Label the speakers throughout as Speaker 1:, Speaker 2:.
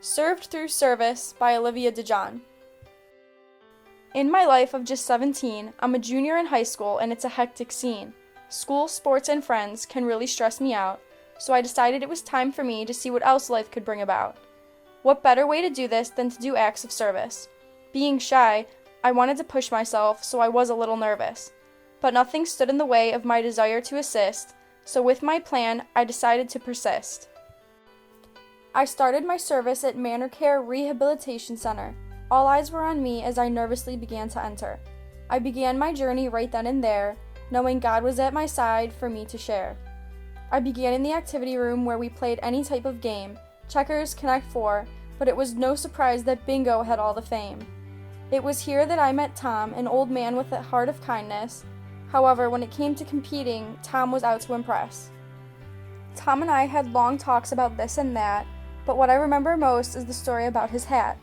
Speaker 1: Served Through Service by Olivia DeJohn. In my life of just 17, I'm a junior in high school and it's a hectic scene. School, sports, and friends can really stress me out, so I decided it was time for me to see what else life could bring about. What better way to do this than to do acts of service? Being shy, I wanted to push myself, so I was a little nervous. But nothing stood in the way of my desire to assist, so with my plan, I decided to persist. I started my service at Manor Care Rehabilitation Center. All eyes were on me as I nervously began to enter. I began my journey right then and there, knowing God was at my side for me to share. I began in the activity room where we played any type of game, checkers, Connect Four, but it was no surprise that bingo had all the fame. It was here that I met Tom, an old man with a heart of kindness. However, when it came to competing, Tom was out to impress. Tom and I had long talks about this and that, but what I remember most is the story about his hat.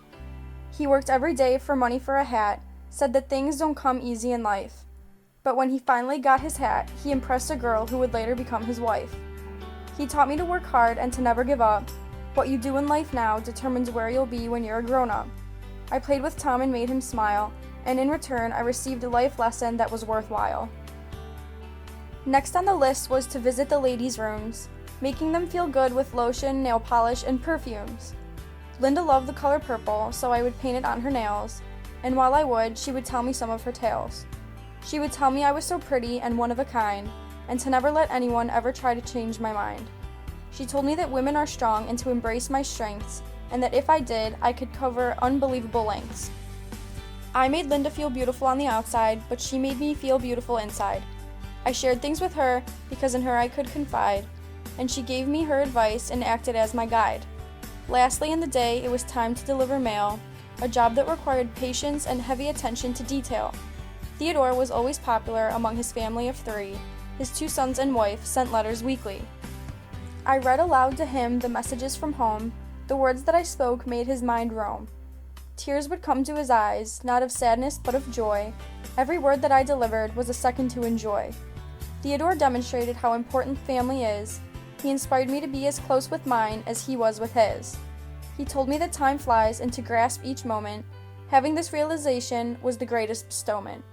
Speaker 1: He worked every day for money for a hat, said that things don't come easy in life. But when he finally got his hat, he impressed a girl who would later become his wife. He taught me to work hard and to never give up. What you do in life now determines where you'll be when you're a grown-up. I played with Tom and made him smile, and in return I received a life lesson that was worthwhile. Next on the list was to visit the ladies' rooms, making them feel good with lotion, nail polish, and perfumes. Linda loved the color purple, so I would paint it on her nails, and while I would, she would tell me some of her tales. She would tell me I was so pretty and one of a kind, and to never let anyone ever try to change my mind. She told me that women are strong and to embrace my strengths, and that if I did, I could cover unbelievable lengths. I made Linda feel beautiful on the outside, but she made me feel beautiful inside. I shared things with her because in her I could confide, and she gave me her advice and acted as my guide. Lastly in the day, it was time to deliver mail, a job that required patience and heavy attention to detail. Theodore was always popular among his family of 3. His 2 sons and wife sent letters weekly. I read aloud to him the messages from home. The words that I spoke made his mind roam. Tears would come to his eyes, not of sadness but of joy. Every word that I delivered was a second to enjoy. Theodore demonstrated how important family is. He inspired me to be as close with mine as he was with his. He told me that time flies and to grasp each moment. Having this realization was the greatest bestowment.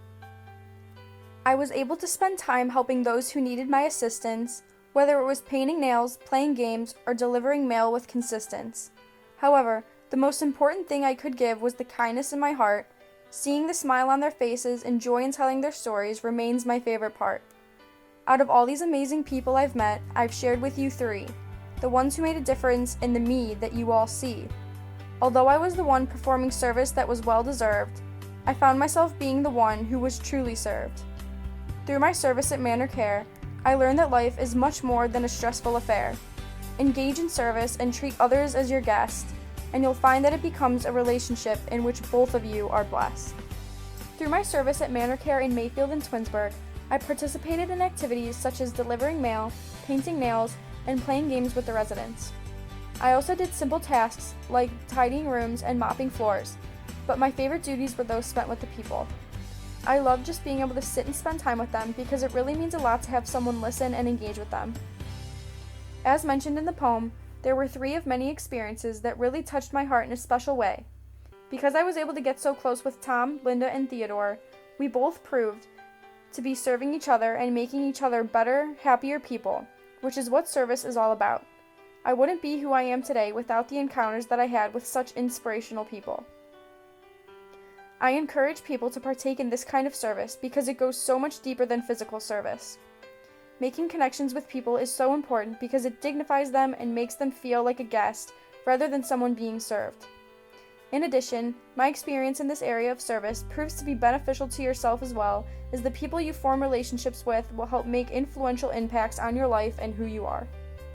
Speaker 1: I was able to spend time helping those who needed my assistance, whether it was painting nails, playing games, or delivering mail with consistence. However, the most important thing I could give was the kindness in my heart. Seeing the smile on their faces and joy in telling their stories remains my favorite part. Out of all these amazing people I've met, I've shared with you 3, the ones who made a difference in the me that you all see. Although I was the one performing service that was well-deserved, I found myself being the one who was truly served. Through my service at Manor Care, I learned that life is much more than a stressful affair. Engage in service and treat others as your guest, and you'll find that it becomes a relationship in which both of you are blessed. Through my service at Manor Care in Mayfield and Twinsburg, I participated in activities such as delivering mail, painting nails, and playing games with the residents. I also did simple tasks like tidying rooms and mopping floors, but my favorite duties were those spent with the people. I love just being able to sit and spend time with them because it really means a lot to have someone listen and engage with them. As mentioned in the poem, there were 3 of many experiences that really touched my heart in a special way. Because I was able to get so close with Tom, Linda, and Theodore, we both proved to be serving each other and making each other better, happier people, which is what service is all about. I wouldn't be who I am today without the encounters that I had with such inspirational people. I encourage people to partake in this kind of service because it goes so much deeper than physical service. Making connections with people is so important because it dignifies them and makes them feel like a guest rather than someone being served. In addition, my experience in this area of service proves to be beneficial to yourself as well, as the people you form relationships with will help make influential impacts on your life and who you are.